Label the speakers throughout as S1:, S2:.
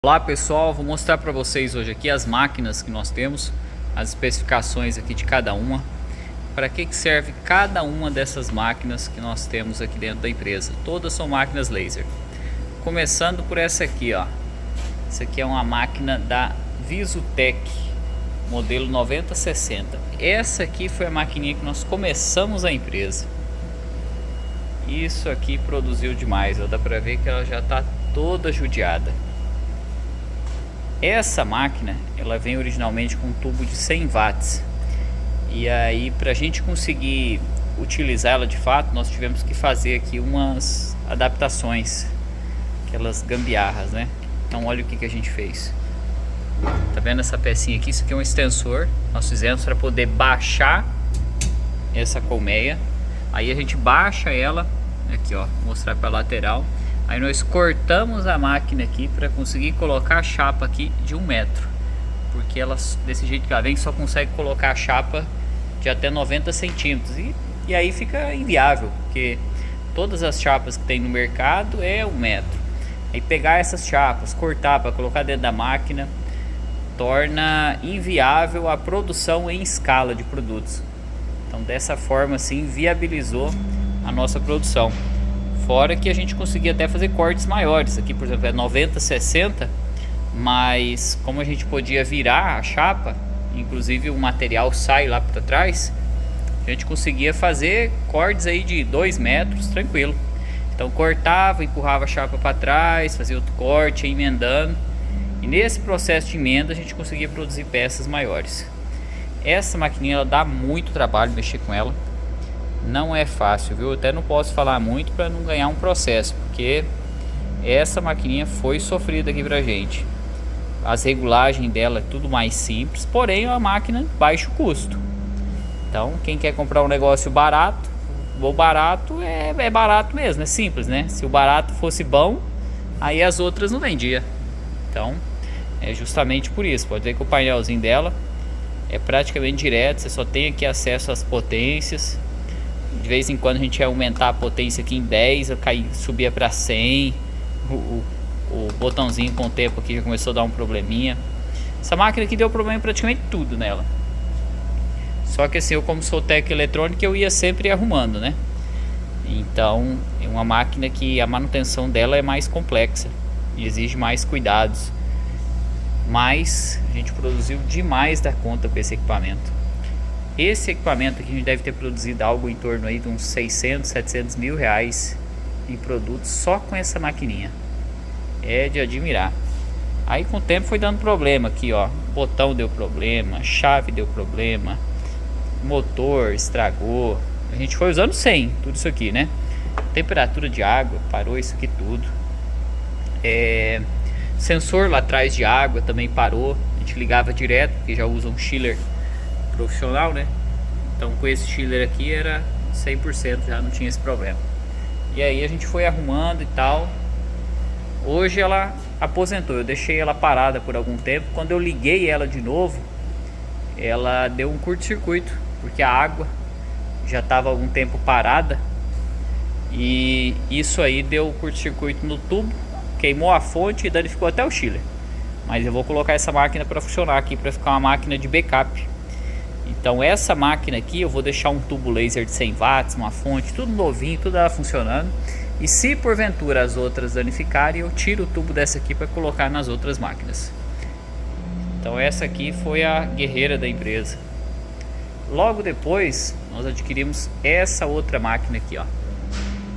S1: Olá pessoal, vou mostrar para vocês hoje aqui as máquinas que nós temos, as especificações aqui de cada uma, para que serve cada uma dessas máquinas que nós temos aqui dentro da empresa. Todas são máquinas laser. Começando por essa aqui, ó. Essa aqui é uma máquina da Visutech, modelo 9060. Essa aqui foi a maquininha que nós começamos a empresa. Isso aqui produziu demais, ó. Dá para ver que ela já está toda judiada. Essa máquina, ela vem originalmente com um tubo de 100 watts. E aí, para a gente conseguir utilizá-la de fato, nós tivemos que fazer aqui umas adaptações, aquelas gambiarras, né? Então olha o que a gente fez. Tá vendo essa pecinha aqui? Isso aqui é um extensor. Nós fizemos para poder baixar essa colmeia. Aí a gente baixa ela aqui, ó, vou mostrar para a lateral. Aí nós cortamos a máquina aqui para conseguir colocar a chapa aqui de 1 metro, porque ela, desse jeito que ela vem, só consegue colocar a chapa de até 90 centímetros e aí fica inviável, porque todas as chapas que tem no mercado é 1 metro. Aí pegar essas chapas, cortar para colocar dentro da máquina, torna inviável a produção em escala de produtos. Então dessa forma assim viabilizou a nossa produção. Fora que a gente conseguia até fazer cortes maiores. Aqui, por exemplo, é 90/60, mas como a gente podia virar a chapa, inclusive o material sai lá para trás, a gente conseguia fazer cortes aí de 2 metros tranquilo. Então cortava, empurrava a chapa para trás, fazia outro corte, emendando, e nesse processo de emenda a gente conseguia produzir peças maiores. Essa maquininha, ela dá muito trabalho mexer com ela. Não é fácil, viu? Eu até não posso falar muito para não ganhar um processo, porque essa maquininha foi sofrida aqui pra gente. As regulagens dela é tudo mais simples, porém é uma máquina de baixo custo. Então quem quer comprar um negócio barato, o barato é barato mesmo, é simples, né? Se o barato fosse bom, aí as outras não vendia. Então é justamente por isso. Pode ver que o painelzinho dela é praticamente direto, você só tem aqui acesso às potências. De vez em quando a gente ia aumentar a potência aqui em 10, subia para 100. O botãozinho com o tempo aqui já começou a dar um probleminha. Essa máquina aqui deu problema em praticamente tudo nela. Só que assim, eu como sou técnico eletrônico, eu ia sempre arrumando, né? Então é uma máquina que a manutenção dela é mais complexa e exige mais cuidados. Mas a gente produziu demais da conta com esse equipamento. Esse equipamento aqui a gente deve ter produzido algo em torno aí de uns 600, 700 mil reais em produtos só com essa maquininha. É de admirar. Aí com o tempo foi dando problema aqui, ó. Botão deu problema, chave deu problema, motor estragou. A gente foi usando sem tudo isso aqui, né? Temperatura de água, parou isso aqui tudo. Sensor lá atrás de água também parou. A gente ligava direto, porque já usa um chiller profissional, né? Então com esse chiller aqui era 100%, já não tinha esse problema. E aí a gente foi arrumando e tal. Hoje ela aposentou, eu deixei ela parada por algum tempo. Quando eu liguei ela de novo, ela deu um curto-circuito, porque a água já estava algum tempo parada, e isso aí deu curto-circuito no tubo, queimou a fonte e danificou até o chiller. Mas eu vou colocar essa máquina para funcionar aqui, para ficar uma máquina de backup. Então essa máquina aqui eu vou deixar um tubo laser de 100 watts, uma fonte, tudo novinho, tudo ela funcionando. E se porventura as outras danificarem, eu tiro o tubo dessa aqui para colocar nas outras máquinas. Então essa aqui foi a guerreira da empresa. Logo depois nós adquirimos essa outra máquina aqui, ó.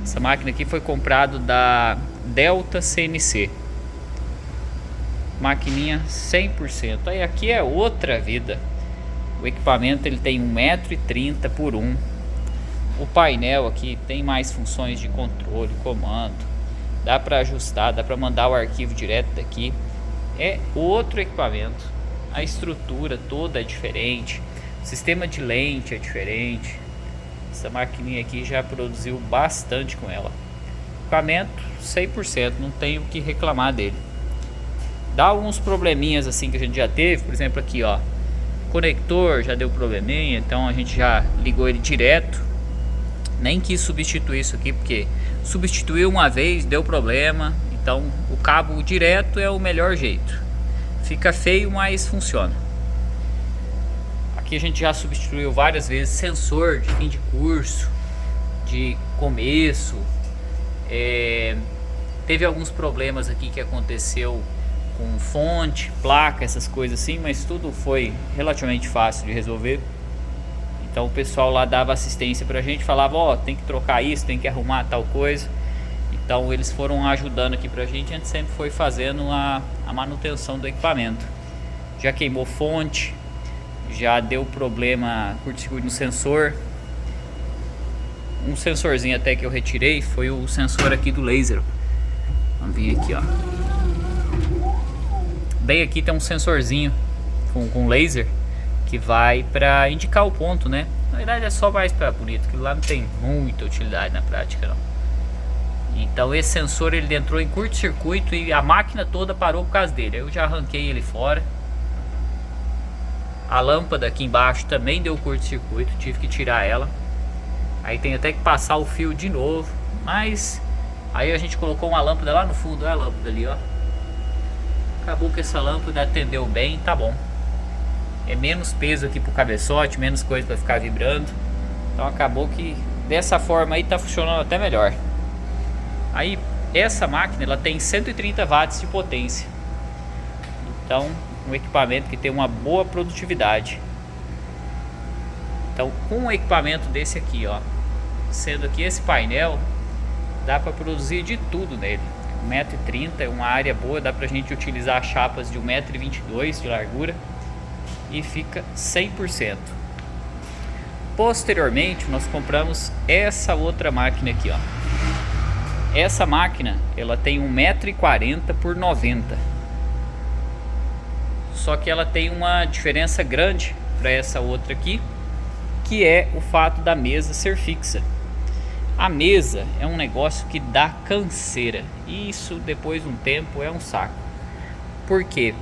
S1: Essa máquina aqui foi comprado da Delta CNC. Maquininha 100%. Aí aqui é outra vida. O equipamento ele tem 1,30 m por 1. O painel aqui tem mais funções de controle, comando. Dá para ajustar, dá para mandar o arquivo direto daqui. É outro equipamento. A estrutura toda é diferente. O sistema de lente é diferente. Essa maquininha aqui já produziu bastante com ela. Equipamento 100%, não tenho o que reclamar dele. Dá alguns probleminhas assim que a gente já teve, por exemplo aqui, ó. Conector já deu probleminha, então a gente já ligou ele direto. Nem quis substituir isso aqui, porque substituiu uma vez, deu problema. Então o cabo direto é o melhor jeito. Fica feio, mas funciona. Aqui a gente já substituiu várias vezes sensor de fim de curso, de começo. Teve alguns problemas aqui que aconteceu com fonte, placa, essas coisas assim, mas tudo foi relativamente fácil de resolver. Então o pessoal lá dava assistência pra gente, falava, ó, tem que trocar isso, tem que arrumar tal coisa. Então eles foram ajudando aqui pra gente, a gente sempre foi fazendo a manutenção do equipamento. Já queimou fonte, já deu problema, curto-circuito no sensor. Um sensorzinho até que eu retirei foi o sensor aqui do laser. Vamos vir aqui, ó. Bem aqui tem um sensorzinho com laser que vai para indicar o ponto, né? Na verdade é só mais para bonito, que lá não tem muita utilidade na prática não. Então esse sensor ele entrou em curto-circuito e a máquina toda parou por causa dele. Eu já arranquei ele fora. A lâmpada aqui embaixo também deu curto-circuito, tive que tirar ela. Aí tem até que passar o fio de novo, mas aí a gente colocou uma lâmpada lá no fundo, olha a lâmpada ali, ó. Acabou que essa lâmpada atendeu bem, tá bom. É menos peso aqui pro cabeçote, menos coisa para ficar vibrando. Então acabou que dessa forma aí tá funcionando até melhor. Aí essa máquina ela tem 130 watts de potência. Então um equipamento que tem uma boa produtividade. Então com um equipamento desse aqui, ó, sendo aqui esse painel, dá para produzir de tudo nele. 1,30 m é uma área boa, dá pra gente utilizar chapas de 1,22 m de largura e fica 100%. Posteriormente nós compramos essa outra máquina aqui, ó. Essa máquina ela tem 1,40 m por 90 m. Só que ela tem uma diferença grande para essa outra aqui, que é o fato da mesa ser fixa. A mesa é um negócio que dá canseira, e isso depois de um tempo é um saco. Por quê?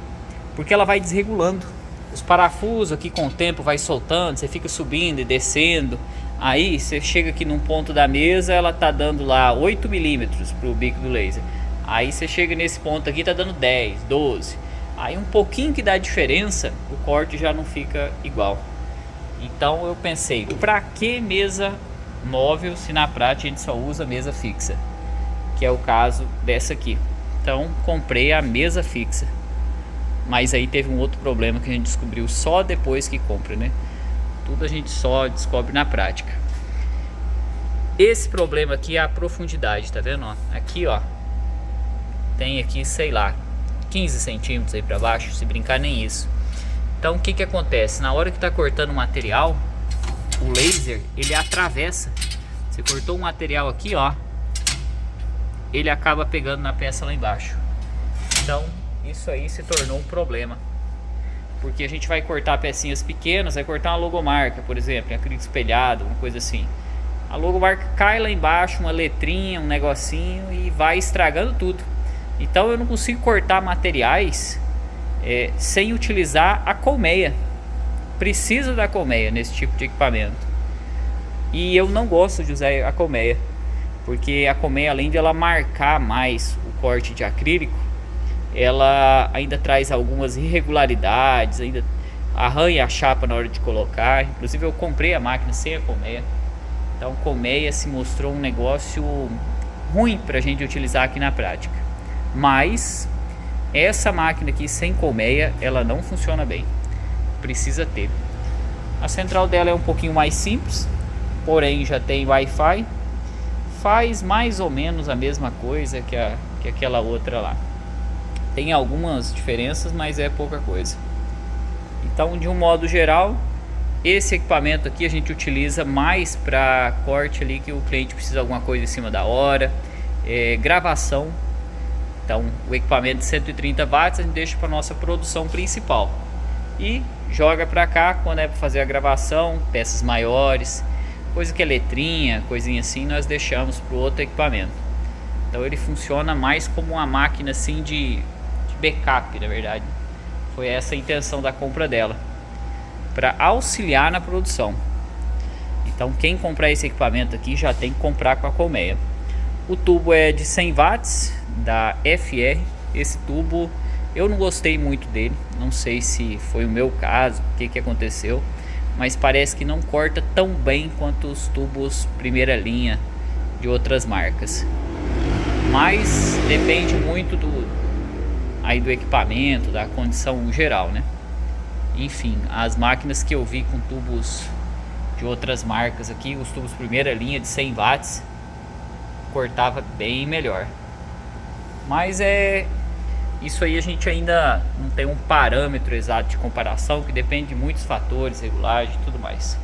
S1: Porque ela vai desregulando. Os parafusos aqui com o tempo vai soltando, você fica subindo e descendo. Aí você chega aqui num ponto da mesa, ela tá dando lá 8 mm pro bico do laser. Aí você chega nesse ponto aqui, tá dando 10, 12. Aí um pouquinho que dá diferença, o corte já não fica igual. Então eu pensei, pra que mesa móvel se na prática a gente só usa mesa fixa, que é o caso dessa aqui. Então comprei a mesa fixa, mas aí teve um outro problema que a gente descobriu só depois que compra, né? Tudo a gente só descobre na prática. Esse problema aqui é a profundidade, tá vendo? Ó, aqui, ó, tem aqui, sei lá, 15 centímetros aí para baixo, se brincar nem isso. Então o que que acontece? Na hora que tá cortando o material, o laser ele atravessa. Você cortou um material aqui, ó, ele acaba pegando na peça lá embaixo. Então isso aí se tornou um problema, porque a gente vai cortar pecinhas pequenas, vai cortar uma logomarca, por exemplo, acrílico espelhado, uma coisa assim. A logomarca cai lá embaixo, uma letrinha, um negocinho, e vai estragando tudo. Então eu não consigo cortar materiais sem utilizar a colmeia. Precisa da colmeia nesse tipo de equipamento. E eu não gosto de usar a colmeia, porque a colmeia, além de ela marcar mais o corte de acrílico, ela ainda traz algumas irregularidades, ainda arranha a chapa na hora de colocar. Inclusive eu comprei a máquina sem a colmeia. Então colmeia se mostrou um negócio ruim para a gente utilizar aqui na prática. Mas essa máquina aqui sem colmeia, ela não funciona bem. Precisa ter. A central dela é um pouquinho mais simples, porém já tem Wi-Fi. Faz mais ou menos a mesma coisa que aquela outra lá. Tem algumas diferenças, mas é pouca coisa. Então, de um modo geral, esse equipamento aqui a gente utiliza mais para corte ali que o cliente precisa de alguma coisa em cima da hora, gravação. Então o equipamento de 130 watts a gente deixa para nossa produção principal e joga para cá quando é para fazer a gravação, peças maiores, coisa que é letrinha, coisinha assim, nós deixamos para o outro equipamento. Então ele funciona mais como uma máquina assim de backup, na verdade. Foi essa a intenção da compra dela, para auxiliar na produção. Então quem comprar esse equipamento aqui já tem que comprar com a colmeia. O tubo é de 100 watts da FR. Esse tubo eu não gostei muito dele, não sei se foi o meu caso, o que aconteceu, mas parece que não corta tão bem quanto os tubos primeira linha de outras marcas. Mas depende muito do equipamento, da condição geral, né? Enfim, as máquinas que eu vi com tubos de outras marcas aqui, os tubos primeira linha de 100 watts, cortava bem melhor. Mas isso aí, a gente ainda não tem um parâmetro exato de comparação, que depende de muitos fatores, regulagem e tudo mais.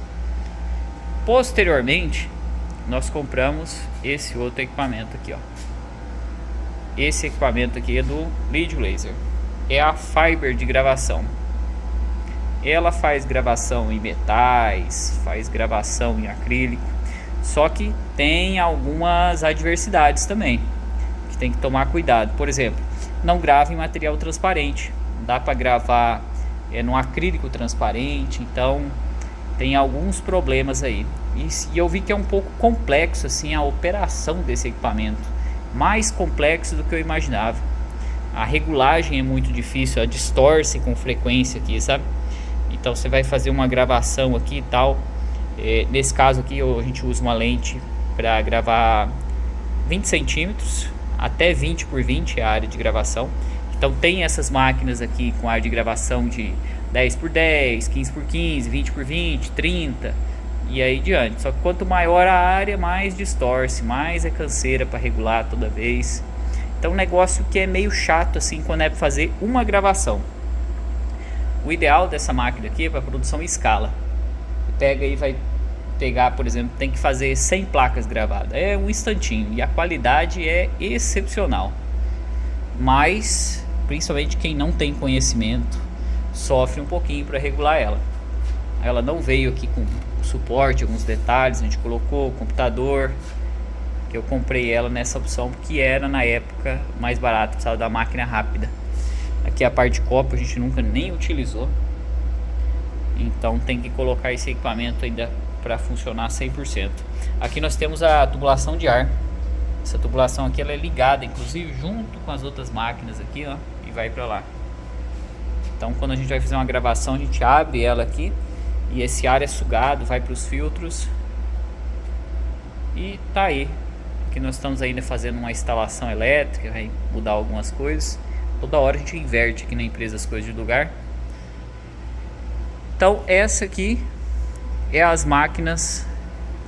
S1: Posteriormente, nós compramos esse outro equipamento aqui, ó. Esse equipamento aqui é do Lead Laser, é a Fiber de gravação. Ela faz gravação em metais, faz gravação em acrílico, só que tem algumas adversidades também, que tem que tomar cuidado. Por exemplo, não grava em material transparente, dá para gravar no acrílico transparente, então tem alguns problemas aí. E eu vi que é um pouco complexo assim a operação desse equipamento, mais complexo do que eu imaginava. A regulagem é muito difícil, ela distorce com frequência aqui, sabe? Então você vai fazer uma gravação aqui e tal. Nesse caso aqui a gente usa uma lente para gravar 20 centímetros, até 20 por 20 é a área de gravação. Então tem essas máquinas aqui com área de gravação de 10 por 10, 15 por 15, 20 por 20, 30 e aí diante. Só que quanto maior a área, mais distorce, mais é canseira para regular toda vez. Então um negócio que é meio chato assim quando é para fazer uma gravação. O ideal dessa máquina aqui é para produção em escala. Pega e vai pegar, por exemplo, tem que fazer 100 placas gravadas, é um instantinho e a qualidade é excepcional. Mas principalmente quem não tem conhecimento sofre um pouquinho para regular ela. Ela não veio aqui com suporte, alguns detalhes, a gente colocou o computador, que eu comprei ela nessa opção porque era na época mais barato, precisava da máquina rápida. Aqui a parte de copo a gente nunca nem utilizou, então tem que colocar esse equipamento ainda para funcionar 100%. Aqui nós temos a tubulação de ar. Essa tubulação aqui ela é ligada inclusive junto com as outras máquinas aqui, ó, e vai para lá. Então quando a gente vai fazer uma gravação, a gente abre ela aqui e esse ar é sugado, vai para os filtros e tá aí. Aqui nós estamos ainda fazendo uma instalação elétrica, vai mudar algumas coisas. Toda hora a gente inverte aqui na empresa as coisas de lugar. Então essa aqui é as máquinas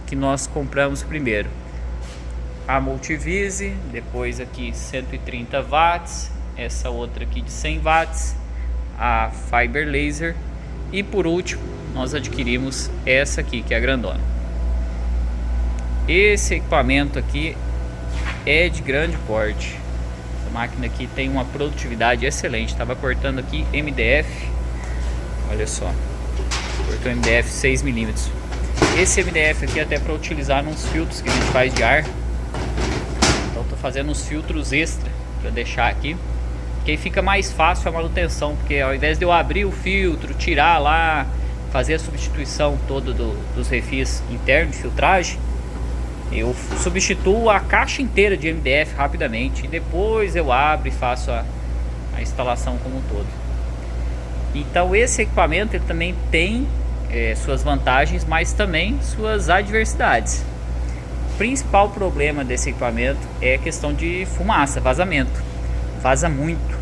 S1: que nós compramos primeiro. A Multivise, depois aqui 130 watts, essa outra aqui de 100 watts, a Fiber Laser, e por último nós adquirimos essa aqui que é a grandona. Esse equipamento aqui é de grande porte. Essa máquina aqui tem uma produtividade excelente. Estava cortando aqui MDF, olha só, cortou MDF 6mm. Esse MDF aqui é até para utilizar nos filtros que a gente faz de ar. Então estou fazendo uns filtros extra para deixar aqui, que aí fica mais fácil a manutenção, porque ao invés de eu abrir o filtro, tirar lá, fazer a substituição toda dos refis internos de filtragem, eu substituo a caixa inteira de MDF rapidamente e depois eu abro e faço a instalação como um todo. Então esse equipamento ele também tem suas vantagens, mas também suas adversidades. O principal problema desse equipamento é a questão de fumaça, vazamento. Vaza muito.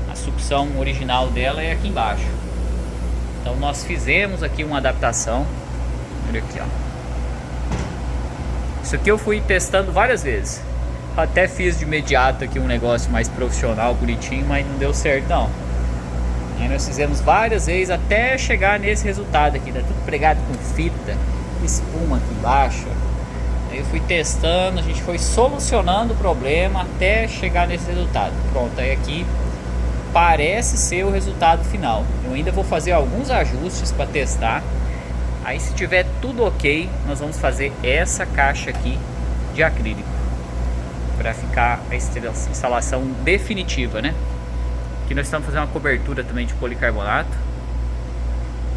S1: A sucção original dela é aqui embaixo. Então nós fizemos aqui uma adaptação. Olha aqui, ó. Isso aqui eu fui testando várias vezes. Até fiz de imediato aqui um negócio mais profissional, bonitinho, mas não deu certo não. E nós fizemos várias vezes até chegar nesse resultado aqui. Tá tudo pregado com fita, espuma aqui embaixo. Aí eu fui testando, a gente foi solucionando o problema até chegar nesse resultado. Pronto, aí aqui parece ser o resultado final. Eu ainda vou fazer alguns ajustes para testar. Aí se tiver tudo ok, nós vamos fazer essa caixa aqui de acrílico para ficar a instalação definitiva, né? Aqui nós estamos fazendo uma cobertura também de policarbonato.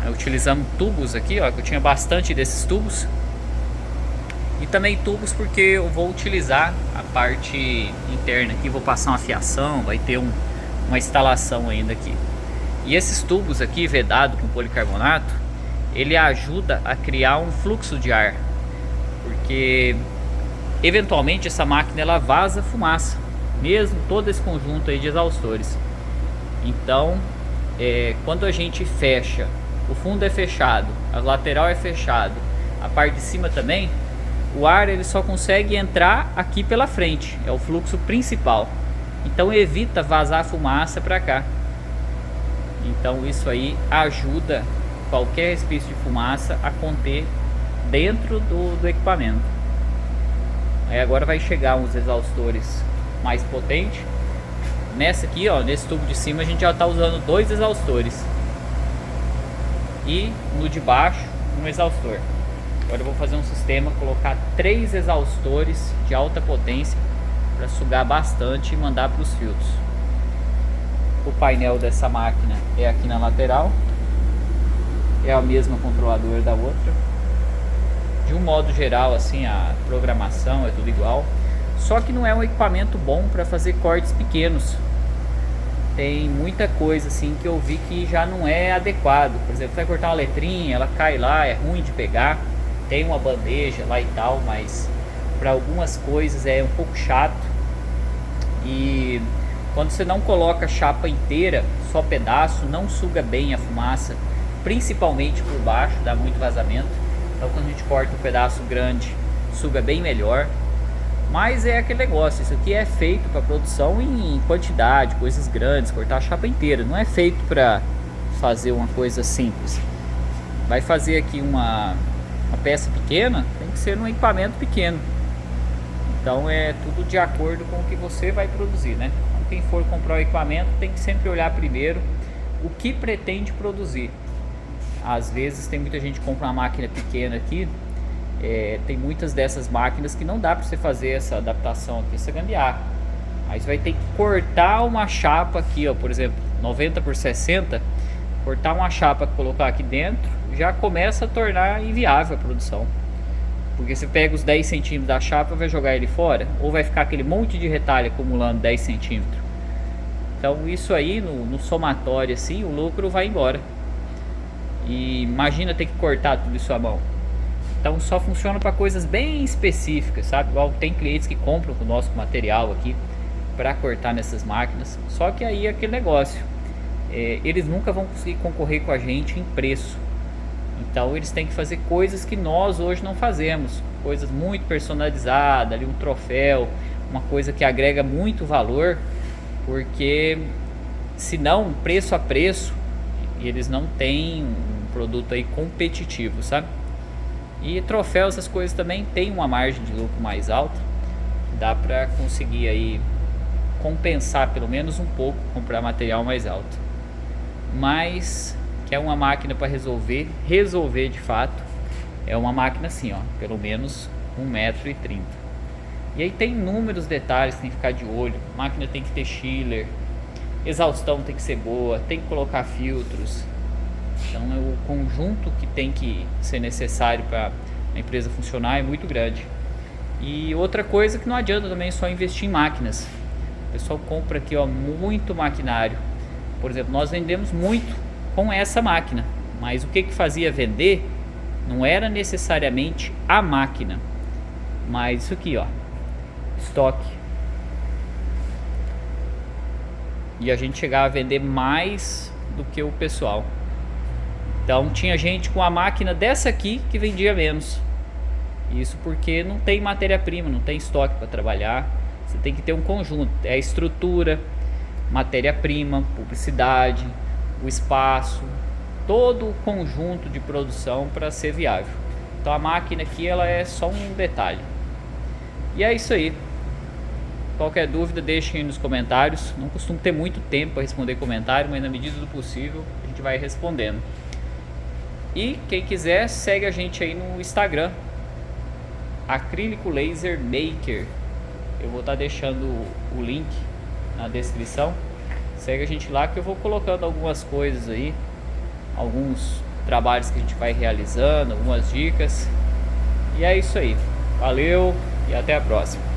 S1: Aí utilizamos tubos aqui, ó, que eu tinha bastante desses tubos. E também tubos porque eu vou utilizar a parte interna aqui, vou passar uma fiação, vai ter uma instalação ainda aqui. E esses tubos aqui vedado com policarbonato, ele ajuda a criar um fluxo de ar, porque eventualmente essa máquina ela vaza fumaça, mesmo todo esse conjunto aí de exaustores. Então quando a gente fecha, o fundo é fechado, a lateral é fechado, a parte de cima também, o ar ele só consegue entrar aqui pela frente, é o fluxo principal, então evita vazar fumaça para cá. Então isso aí ajuda qualquer resquício de fumaça a conter dentro do equipamento. Aí agora vai chegar uns exaustores mais potentes. Nessa aqui, ó, nesse tubo de cima a gente já está usando 2 exaustores e no de baixo um exaustor. Agora eu vou fazer um sistema, colocar 3 exaustores de alta potência para sugar bastante e mandar para os filtros. O painel dessa máquina é aqui na lateral, é a mesma controladora da outra. De um modo geral, assim, a programação é tudo igual, só que não é um equipamento bom para fazer cortes pequenos. Tem muita coisa assim que eu vi que já não é adequado. Por exemplo, vai cortar uma letrinha, ela cai lá, é ruim de pegar. Tem uma bandeja lá e tal, mas para algumas coisas é um pouco chato. E quando você não coloca a chapa inteira, só pedaço, não suga bem a fumaça, principalmente por baixo, dá muito vazamento. Então quando a gente corta um pedaço grande, suga bem melhor. Mas é aquele negócio, isso aqui é feito para produção em quantidade, coisas grandes, cortar a chapa inteira. Não é feito para fazer uma coisa simples. Vai fazer aqui uma peça pequena, tem que ser num equipamento pequeno. Então é tudo de acordo com o que você vai produzir, né? Então, quem for comprar o equipamento tem que sempre olhar primeiro o que pretende produzir. Às vezes tem muita gente que compra uma máquina pequena aqui. Tem muitas dessas máquinas que não dá para você fazer essa adaptação aqui, essa gambiarra. Aí você vai ter que cortar uma chapa aqui, ó, por exemplo, 90 por 60, cortar uma chapa, colocar aqui dentro, já começa a tornar inviável a produção. Porque você pega os 10 centímetros da chapa e vai jogar ele fora, ou vai ficar aquele monte de retalho acumulando 10 centímetros. Então isso aí, no somatório assim, o lucro vai embora. E imagina ter que cortar tudo isso à mão. Então só funciona para coisas bem específicas, sabe? Igual tem clientes que compram o nosso material aqui para cortar nessas máquinas. Só que aí é aquele negócio, eles nunca vão conseguir concorrer com a gente em preço. Então eles têm que fazer coisas que nós hoje não fazemos, coisas muito personalizadas, ali um troféu, uma coisa que agrega muito valor, porque senão preço a preço eles não têm um produto aí competitivo, sabe? E troféu, essas coisas também tem uma margem de lucro mais alta, dá para conseguir aí compensar pelo menos um pouco, comprar material mais alto. Mas que é uma máquina para resolver de fato, é uma máquina assim, ó, pelo menos 1,30 m. E aí tem inúmeros detalhes que tem que ficar de olho. A máquina tem que ter chiller, exaustão tem que ser boa, tem que colocar filtros. Então o conjunto que tem que ser necessário para a empresa funcionar é muito grande. E outra coisa que não adianta também só investir em máquinas. O pessoal compra aqui, ó, muito maquinário. Por exemplo, nós vendemos muito com essa máquina, mas o que fazia vender não era necessariamente a máquina, mas isso aqui, ó, estoque. E a gente chegava a vender mais do que o pessoal. Então tinha gente com a máquina dessa aqui que vendia menos. Isso porque não tem matéria-prima, não tem estoque para trabalhar. Você tem que ter um conjunto, é a estrutura, matéria-prima, publicidade, o espaço, todo o conjunto de produção para ser viável. Então a máquina aqui ela é só um detalhe. E é isso aí. Qualquer dúvida deixem aí nos comentários. Não costumo ter muito tempo para responder comentário, mas na medida do possível a gente vai respondendo. E quem quiser segue a gente aí no Instagram, Acrílico Laser Maker. Eu vou estar deixando o link na descrição. Segue a gente lá que eu vou colocando algumas coisas aí, alguns trabalhos que a gente vai realizando, algumas dicas. E é isso aí. Valeu e até a próxima.